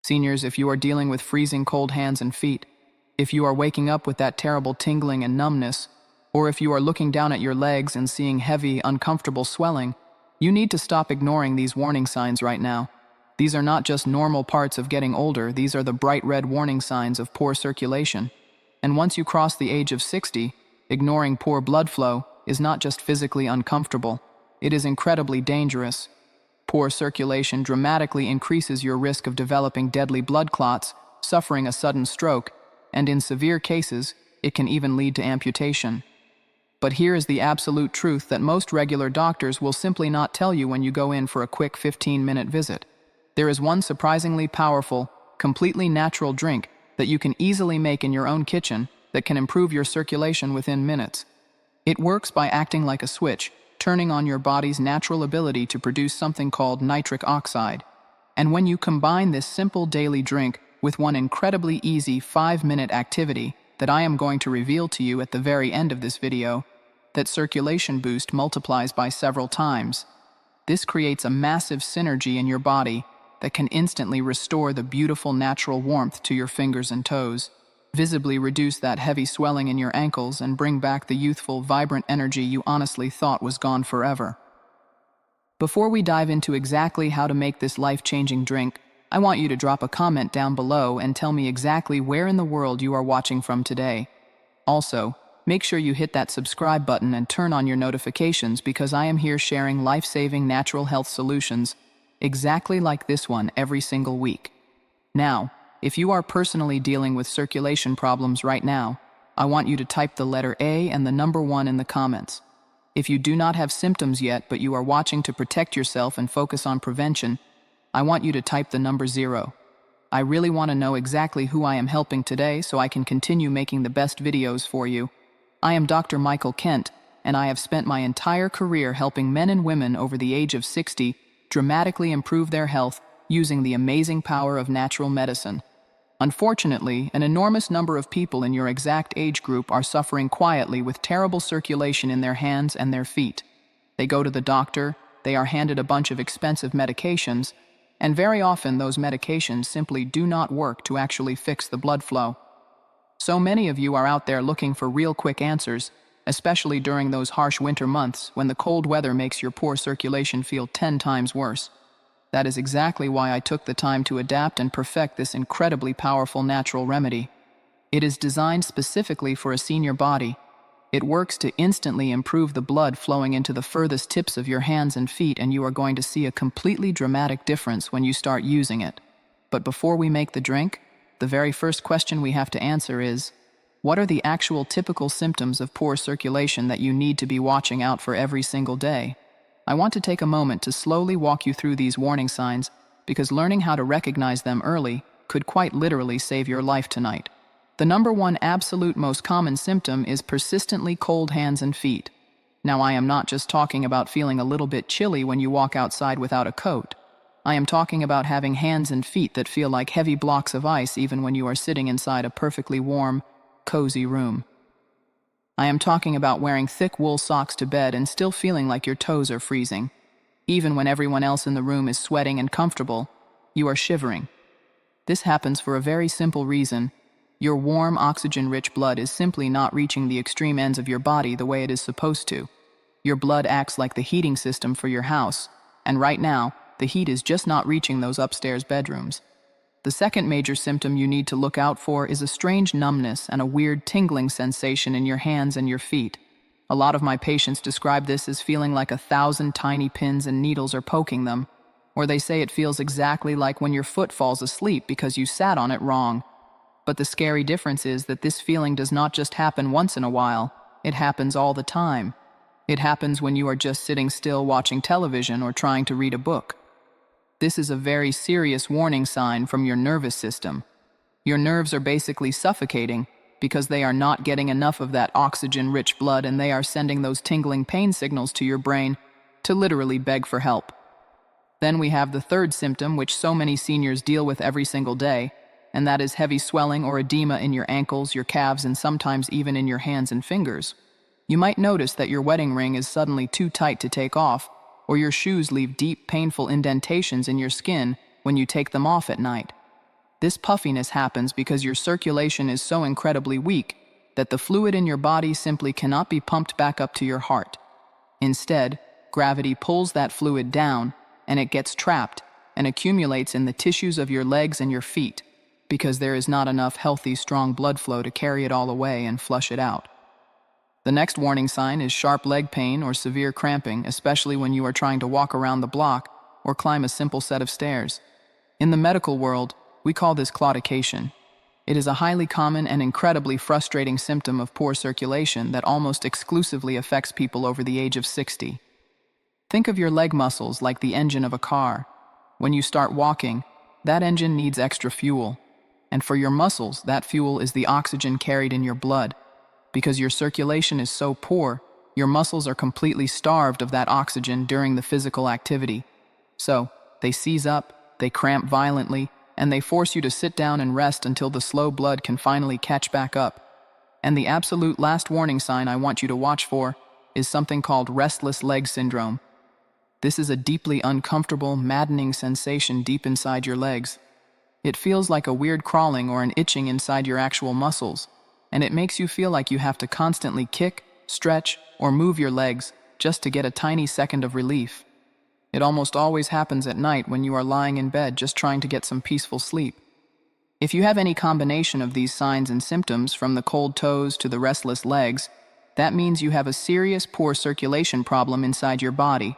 Seniors, if you are dealing with freezing cold hands and feet, if you are waking up with that terrible tingling and numbness, or if you are looking down at your legs and seeing heavy, uncomfortable swelling, you need to stop ignoring these warning signs right now. These are not just normal parts of getting older, these are the bright red warning signs of poor circulation. And once you cross the age of 60, ignoring poor blood flow is not just physically uncomfortable, it is incredibly dangerous. Poor circulation dramatically increases your risk of developing deadly blood clots, suffering a sudden stroke, and in severe cases, it can even lead to amputation. But here is the absolute truth that most regular doctors will simply not tell you when you go in for a quick 15-minute visit. There is one surprisingly powerful, completely natural drink that you can easily make in your own kitchen that can improve your circulation within minutes. It works by acting like a switch, turning on your body's natural ability to produce something called nitric oxide. And when you combine this simple daily drink with one incredibly easy 5-minute activity that I am going to reveal to you at the very end of this video, that circulation boost multiplies by several times. This creates a massive synergy in your body that can instantly restore the beautiful natural warmth to your fingers and toes, visibly reduce that heavy swelling in your ankles, and bring back the youthful, vibrant energy you honestly thought was gone forever. Before we dive into exactly how to make this life-changing drink, I want you to drop a comment down below and tell me exactly where in the world you are watching from today. Also, make sure you hit that subscribe button and turn on your notifications, because I am here sharing life-saving natural health solutions exactly like this one every single week. Now, if you are personally dealing with circulation problems right now, I want you to type the letter A and the number 1 in the comments. If you do not have symptoms yet but you are watching to protect yourself and focus on prevention, I want you to type the number 0. I really want to know exactly who I am helping today so I can continue making the best videos for you. I am Dr. Michael Kent, and I have spent my entire career helping men and women over the age of 60 dramatically improve their health using the amazing power of natural medicine. Unfortunately, an enormous number of people in your exact age group are suffering quietly with terrible circulation in their hands and their feet. They go to the doctor, they are handed a bunch of expensive medications, and very often those medications simply do not work to actually fix the blood flow. So many of you are out there looking for real quick answers, especially during those harsh winter months when the cold weather makes your poor circulation feel 10 times worse. That is exactly why I took the time to adapt and perfect this incredibly powerful natural remedy. It is designed specifically for a senior body. It works to instantly improve the blood flowing into the furthest tips of your hands and feet, and you are going to see a completely dramatic difference when you start using it. But before we make the drink, the very first question we have to answer is, what are the actual typical symptoms of poor circulation that you need to be watching out for every single day? I want to take a moment to slowly walk you through these warning signs, because learning how to recognize them early could quite literally save your life tonight. The number 1 absolute most common symptom is persistently cold hands and feet. Now, I am not just talking about feeling a little bit chilly when you walk outside without a coat. I am talking about having hands and feet that feel like heavy blocks of ice even when you are sitting inside a perfectly warm, cozy room. I am talking about wearing thick wool socks to bed and still feeling like your toes are freezing. Even when everyone else in the room is sweating and comfortable, you are shivering. This happens for a very simple reason. Your warm, oxygen-rich blood is simply not reaching the extreme ends of your body the way it is supposed to. Your blood acts like the heating system for your house, and right now, the heat is just not reaching those upstairs bedrooms. The second major symptom you need to look out for is a strange numbness and a weird tingling sensation in your hands and your feet. A lot of my patients describe this as feeling like 1,000 tiny pins and needles are poking them, or they say it feels exactly like when your foot falls asleep because you sat on it wrong. But the scary difference is that this feeling does not just happen once in a while, it happens all the time. It happens when you are just sitting still watching television or trying to read a book. This is a very serious warning sign from your nervous system. Your nerves are basically suffocating because they are not getting enough of that oxygen-rich blood, and they are sending those tingling pain signals to your brain to literally beg for help. Then we have the third symptom, which so many seniors deal with every single day, and that is heavy swelling or edema in your ankles, your calves, and sometimes even in your hands and fingers. You might notice that your wedding ring is suddenly too tight to take off, or your shoes leave deep, painful indentations in your skin when you take them off at night. This puffiness happens because your circulation is so incredibly weak that the fluid in your body simply cannot be pumped back up to your heart. Instead, gravity pulls that fluid down, and it gets trapped and accumulates in the tissues of your legs and your feet, because there is not enough healthy, strong blood flow to carry it all away and flush it out. The next warning sign is sharp leg pain or severe cramping, especially when you are trying to walk around the block or climb a simple set of stairs. In the medical world, we call this claudication. It is a highly common and incredibly frustrating symptom of poor circulation that almost exclusively affects people over the age of 60. Think of your leg muscles like the engine of a car. When you start walking, that engine needs extra fuel. And for your muscles, that fuel is the oxygen carried in your blood. Because your circulation is so poor, your muscles are completely starved of that oxygen during the physical activity. So, they seize up, they cramp violently, and they force you to sit down and rest until the slow blood can finally catch back up. And the absolute last warning sign I want you to watch for is something called restless leg syndrome. This is a deeply uncomfortable, maddening sensation deep inside your legs. It feels like a weird crawling or an itching inside your actual muscles, and it makes you feel like you have to constantly kick, stretch, or move your legs just to get a tiny second of relief. It almost always happens at night when you are lying in bed just trying to get some peaceful sleep. If you have any combination of these signs and symptoms, from the cold toes to the restless legs, that means you have a serious poor circulation problem inside your body.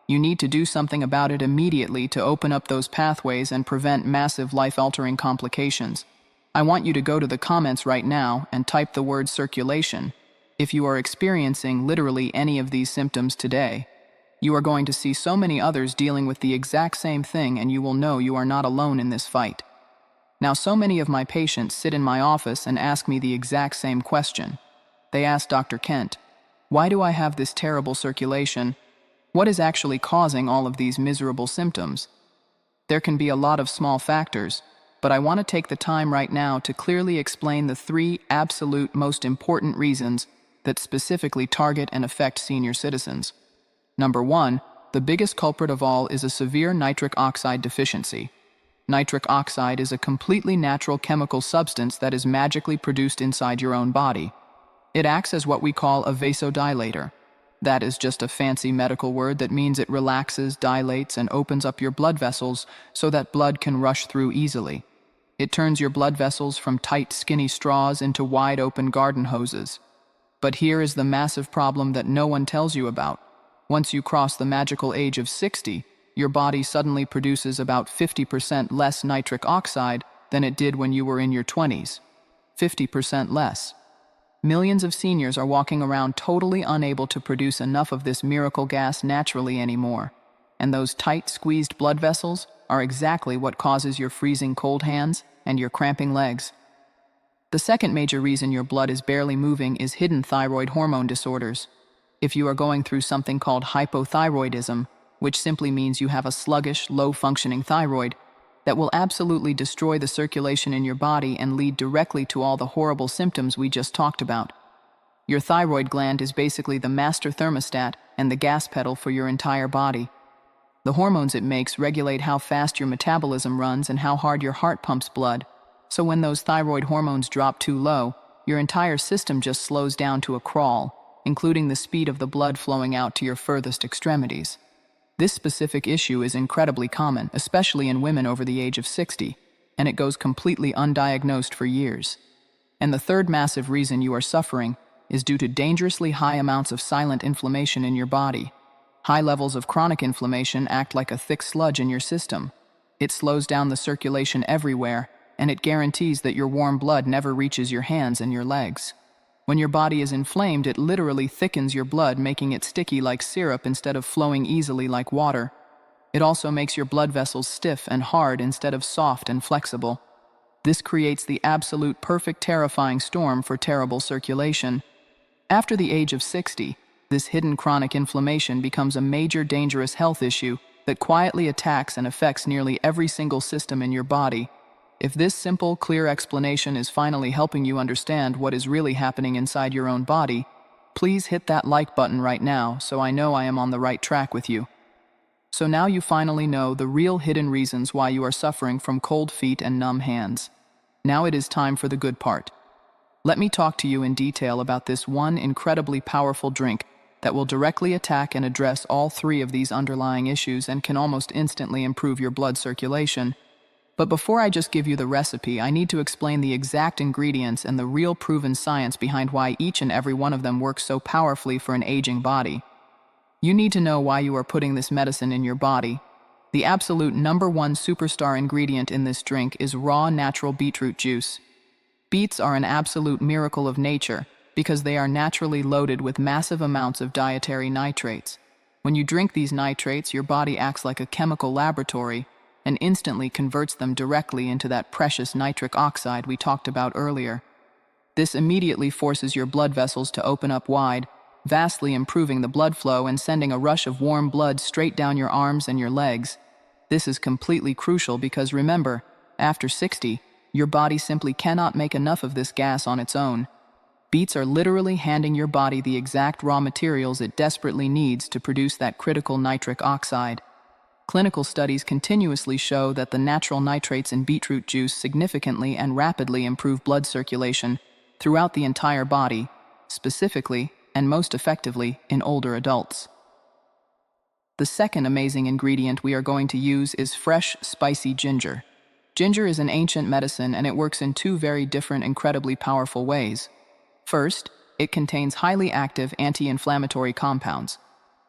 You need to do something about it immediately to open up those pathways and prevent massive life-altering complications. I want you to go to the comments right now and type the word circulation if you are experiencing literally any of these symptoms today. You are going to see so many others dealing with the exact same thing, and you will know you are not alone in this fight. Now, so many of my patients sit in my office and ask me the exact same question. They ask Dr. Kent, "Why do I have this terrible circulation? What is actually causing all of these miserable symptoms?" There can be a lot of small factors, but I want to take the time right now to clearly explain the 3 absolute most important reasons that specifically target and affect senior citizens. Number 1, the biggest culprit of all is a severe nitric oxide deficiency. Nitric oxide is a completely natural chemical substance that is magically produced inside your own body. It acts as what we call a vasodilator. That is just a fancy medical word that means it relaxes, dilates, and opens up your blood vessels so that blood can rush through easily. It turns your blood vessels from tight, skinny straws into wide-open garden hoses. But here is the massive problem that no one tells you about. Once you cross the magical age of 60, your body suddenly produces about 50% less nitric oxide than it did when you were in your 20s. 50% less. Millions of seniors are walking around totally unable to produce enough of this miracle gas naturally anymore. And those tight, squeezed blood vessels are exactly what causes your freezing cold hands and your cramping legs. The second major reason your blood is barely moving is hidden thyroid hormone disorders. If you are going through something called hypothyroidism, which simply means you have a sluggish, low-functioning thyroid, that will absolutely destroy the circulation in your body and lead directly to all the horrible symptoms we just talked about. Your thyroid gland is basically the master thermostat and the gas pedal for your entire body. The hormones it makes regulate how fast your metabolism runs and how hard your heart pumps blood. So when those thyroid hormones drop too low, your entire system just slows down to a crawl, including the speed of the blood flowing out to your furthest extremities. This specific issue is incredibly common, especially in women over the age of 60, and it goes completely undiagnosed for years. And the third massive reason you are suffering is due to dangerously high amounts of silent inflammation in your body. High levels of chronic inflammation act like a thick sludge in your system. It slows down the circulation everywhere, and it guarantees that your warm blood never reaches your hands and your legs. When your body is inflamed, it literally thickens your blood, making it sticky like syrup instead of flowing easily like water. It also makes your blood vessels stiff and hard instead of soft and flexible. This creates the absolute perfect terrifying storm for terrible circulation. After the age of 60, this hidden chronic inflammation becomes a major dangerous health issue that quietly attacks and affects nearly every single system in your body. If this simple, clear explanation is finally helping you understand what is really happening inside your own body, please hit that like button right now so I know I am on the right track with you. So now you finally know the real hidden reasons why you are suffering from cold feet and numb hands. Now it is time for the good part. Let me talk to you in detail about this one incredibly powerful drink that will directly attack and address all three of these underlying issues and can almost instantly improve your blood circulation. But before I just give you the recipe, I need to explain the exact ingredients and the real proven science behind why each and every one of them works so powerfully for an aging body. You need to know why you are putting this medicine in your body. The absolute #1 superstar ingredient in this drink is raw natural beetroot juice. Beets are an absolute miracle of nature because they are naturally loaded with massive amounts of dietary nitrates. When you drink these nitrates, your body acts like a chemical laboratory and instantly converts them directly into that precious nitric oxide we talked about earlier. This immediately forces your blood vessels to open up wide, vastly improving the blood flow and sending a rush of warm blood straight down your arms and your legs. This is completely crucial because remember, after 60, your body simply cannot make enough of this gas on its own. Beets are literally handing your body the exact raw materials it desperately needs to produce that critical nitric oxide. Clinical studies continuously show that the natural nitrates in beetroot juice significantly and rapidly improve blood circulation throughout the entire body, specifically and most effectively in older adults. The second amazing ingredient we are going to use is fresh, spicy ginger. Ginger is an ancient medicine and it works in two very different, incredibly powerful ways. First, it contains highly active anti-inflammatory compounds.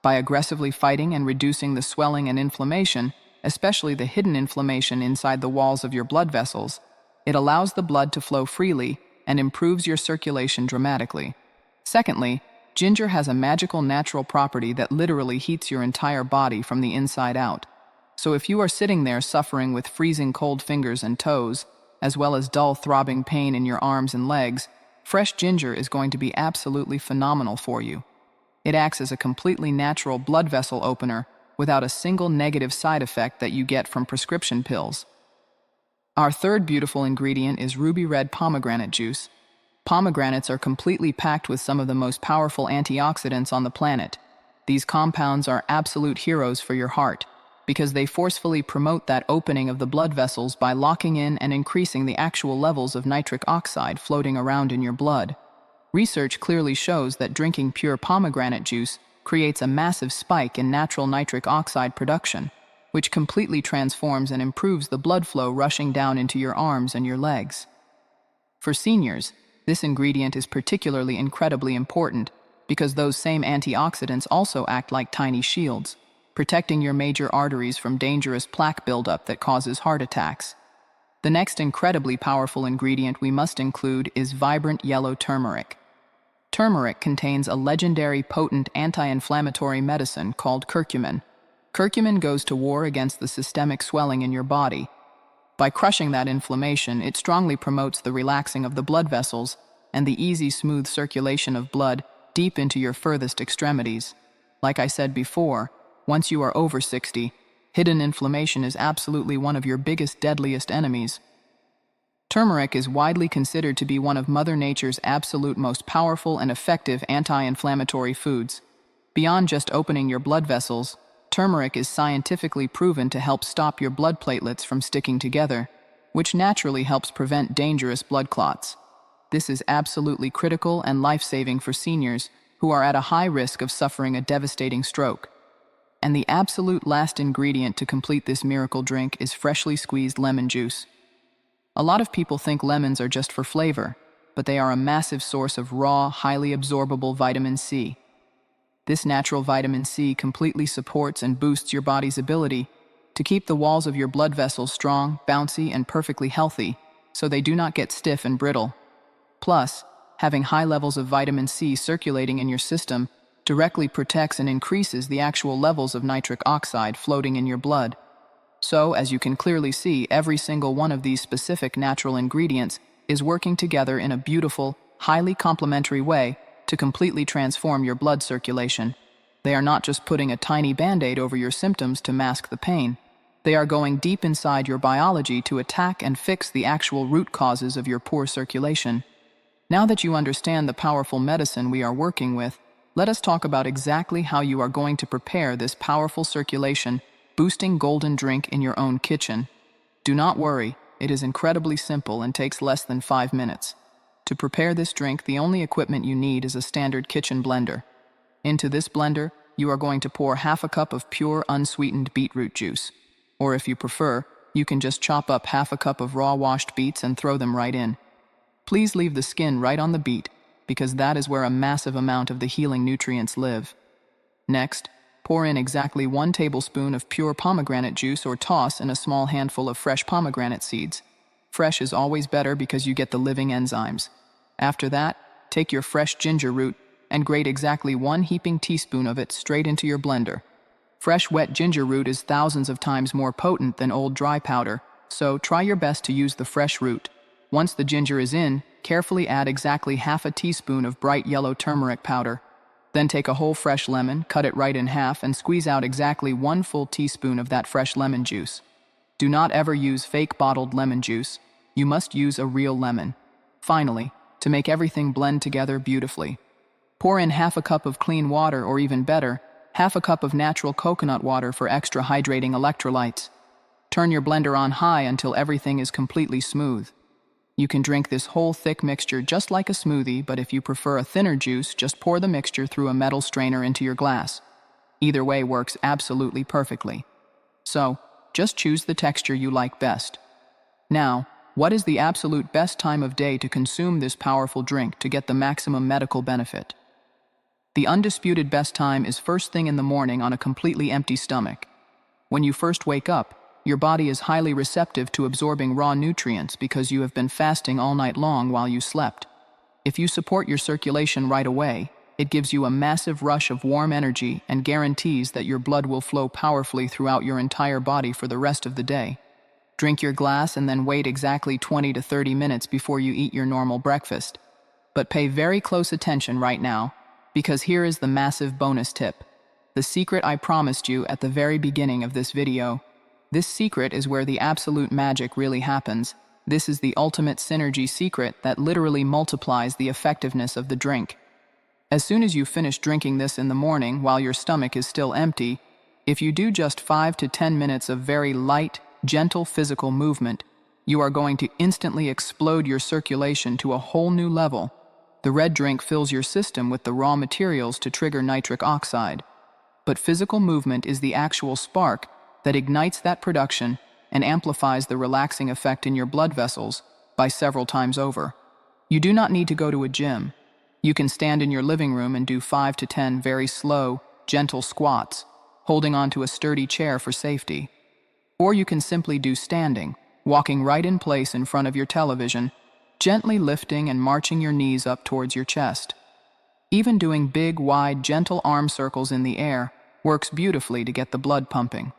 By aggressively fighting and reducing the swelling and inflammation, especially the hidden inflammation inside the walls of your blood vessels, it allows the blood to flow freely and improves your circulation dramatically. Secondly, ginger has a magical natural property that literally heats your entire body from the inside out. So if you are sitting there suffering with freezing cold fingers and toes, as well as dull throbbing pain in your arms and legs, fresh ginger is going to be absolutely phenomenal for you. It acts as a completely natural blood vessel opener without a single negative side effect that you get from prescription pills. Our third beautiful ingredient is ruby red pomegranate juice. Pomegranates are completely packed with some of the most powerful antioxidants on the planet. These compounds are absolute heroes for your heart because they forcefully promote that opening of the blood vessels by locking in and increasing the actual levels of nitric oxide floating around in your blood. Research clearly shows that drinking pure pomegranate juice creates a massive spike in natural nitric oxide production, which completely transforms and improves the blood flow rushing down into your arms and your legs. For seniors, this ingredient is particularly incredibly important because those same antioxidants also act like tiny shields, protecting your major arteries from dangerous plaque buildup that causes heart attacks. The next incredibly powerful ingredient we must include is vibrant yellow turmeric. Turmeric contains a legendary potent anti-inflammatory medicine called curcumin. Curcumin goes to war against the systemic swelling in your body. By crushing that inflammation, it strongly promotes the relaxing of the blood vessels and the easy, smooth circulation of blood deep into your furthest extremities. Like I said before, once you are over 60, hidden inflammation is absolutely one of your biggest, deadliest enemies. Turmeric is widely considered to be one of Mother Nature's absolute most powerful and effective anti-inflammatory foods. Beyond just opening your blood vessels, turmeric is scientifically proven to help stop your blood platelets from sticking together, which naturally helps prevent dangerous blood clots. This is absolutely critical and life-saving for seniors who are at a high risk of suffering a devastating stroke. And the absolute last ingredient to complete this miracle drink is freshly squeezed lemon juice. A lot of people think lemons are just for flavor, but they are a massive source of raw, highly absorbable vitamin C. This natural vitamin C completely supports and boosts your body's ability to keep the walls of your blood vessels strong, bouncy, and perfectly healthy, so they do not get stiff and brittle. Plus, having high levels of vitamin C circulating in your system directly protects and increases the actual levels of nitric oxide floating in your blood. So, as you can clearly see, every single one of these specific natural ingredients is working together in a beautiful, highly complementary way to completely transform your blood circulation. They are not just putting a tiny band-aid over your symptoms to mask the pain. They are going deep inside your biology to attack and fix the actual root causes of your poor circulation. Now that you understand the powerful medicine we are working with, let us talk about exactly how you are going to prepare this powerful circulation boosting golden drink in your own kitchen. Do not worry, it is incredibly simple and takes less than 5 minutes. To prepare this drink, the only equipment you need is a standard kitchen blender. Into this blender, you are going to pour half a cup of pure, unsweetened beetroot juice. Or if you prefer, you can just chop up half a cup of raw washed beets and throw them right in. Please leave the skin right on the beet, because that is where a massive amount of the healing nutrients live. Next, pour in exactly 1 tablespoon of pure pomegranate juice or toss in a small handful of fresh pomegranate seeds. Fresh is always better because you get the living enzymes. After that, take your fresh ginger root and grate exactly 1 heaping teaspoon of it straight into your blender. Fresh wet ginger root is thousands of times more potent than old dry powder, so try your best to use the fresh root. Once the ginger is in, carefully add exactly half a teaspoon of bright yellow turmeric powder. Then take a whole fresh lemon, cut it right in half, and squeeze out exactly 1 full teaspoon of that fresh lemon juice. Do not ever use fake bottled lemon juice. You must use a real lemon. Finally, to make everything blend together beautifully, pour in half a cup of clean water, or even better, half a cup of natural coconut water for extra hydrating electrolytes. Turn your blender on high until everything is completely smooth. You can drink this whole thick mixture just like a smoothie, but if you prefer a thinner juice, just pour the mixture through a metal strainer into your glass. Either way works absolutely perfectly. So, just choose the texture you like best. Now, what is the absolute best time of day to consume this powerful drink to get the maximum medical benefit? The undisputed best time is first thing in the morning on a completely empty stomach. When you first wake up, your body is highly receptive to absorbing raw nutrients because you have been fasting all night long while you slept. If you support your circulation right away, it gives you a massive rush of warm energy and guarantees that your blood will flow powerfully throughout your entire body for the rest of the day. Drink your glass and then wait exactly 20 to 30 minutes before you eat your normal breakfast. But pay very close attention right now, because here is the massive bonus tip. The secret I promised you at the very beginning of this video. This secret is where the absolute magic really happens. This is the ultimate synergy secret that literally multiplies the effectiveness of the drink. As soon as you finish drinking this in the morning while your stomach is still empty, if you do just 5 to 10 minutes of very light, gentle physical movement, you are going to instantly explode your circulation to a whole new level. The red drink fills your system with the raw materials to trigger nitric oxide. But physical movement is the actual spark that ignites that production and amplifies the relaxing effect in your blood vessels by several times over. You do not need to go to a gym. You can stand in your living room and do 5 to 10 very slow, gentle squats, holding onto a sturdy chair for safety. Or you can simply do standing, walking right in place in front of your television, gently lifting and marching your knees up towards your chest. Even doing big, wide, gentle arm circles in the air works beautifully to get the blood pumping.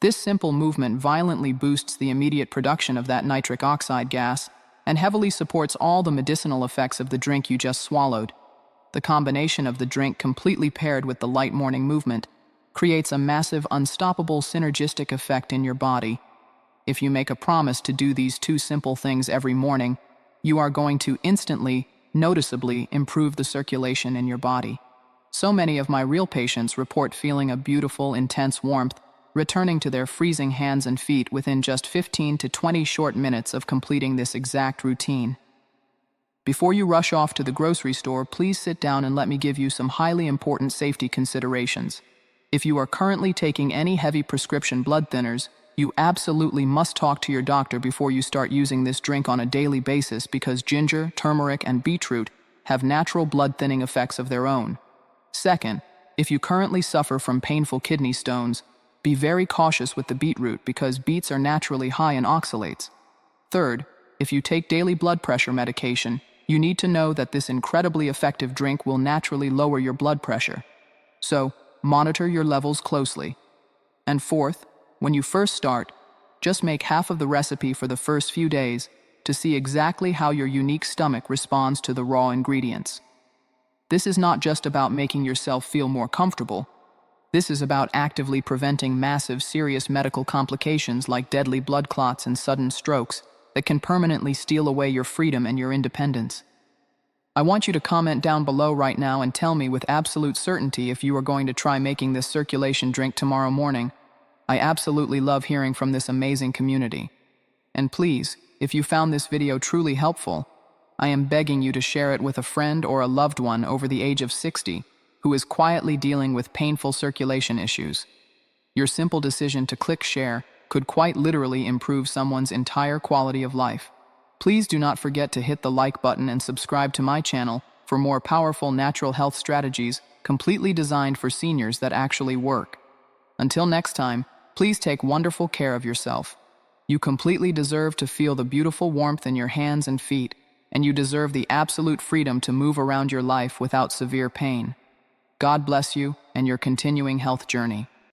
This simple movement violently boosts the immediate production of that nitric oxide gas and heavily supports all the medicinal effects of the drink you just swallowed. The combination of the drink completely paired with the light morning movement creates a massive, unstoppable synergistic effect in your body. If you make a promise to do these 2 simple things every morning, you are going to instantly, noticeably improve the circulation in your body. So many of my real patients report feeling a beautiful, intense warmth, returning to their freezing hands and feet within just 15 to 20 short minutes of completing this exact routine. Before you rush off to the grocery store, please sit down and let me give you some highly important safety considerations. If you are currently taking any heavy prescription blood thinners, you absolutely must talk to your doctor before you start using this drink on a daily basis, because ginger, turmeric, and beetroot have natural blood thinning effects of their own. Second, if you currently suffer from painful kidney stones, be very cautious with the beetroot because beets are naturally high in oxalates. Third, if you take daily blood pressure medication, you need to know that this incredibly effective drink will naturally lower your blood pressure. So, monitor your levels closely. And fourth, when you first start, just make half of the recipe for the first few days to see exactly how your unique stomach responds to the raw ingredients. This is not just about making yourself feel more comfortable. This is about actively preventing massive, serious medical complications like deadly blood clots and sudden strokes that can permanently steal away your freedom and your independence. I want you to comment down below right now and tell me with absolute certainty if you are going to try making this circulation drink tomorrow morning. I absolutely love hearing from this amazing community. And please, if you found this video truly helpful, I am begging you to share it with a friend or a loved one over the age of 60 who is quietly dealing with painful circulation issues. Your simple decision to click share could quite literally improve someone's entire quality of life. Please do not forget to hit the like button and subscribe to my channel for more powerful natural health strategies completely designed for seniors that actually work. Until next time, please take wonderful care of yourself. You completely deserve to feel the beautiful warmth in your hands and feet, and you deserve the absolute freedom to move around your life without severe pain. God bless you and your continuing health journey.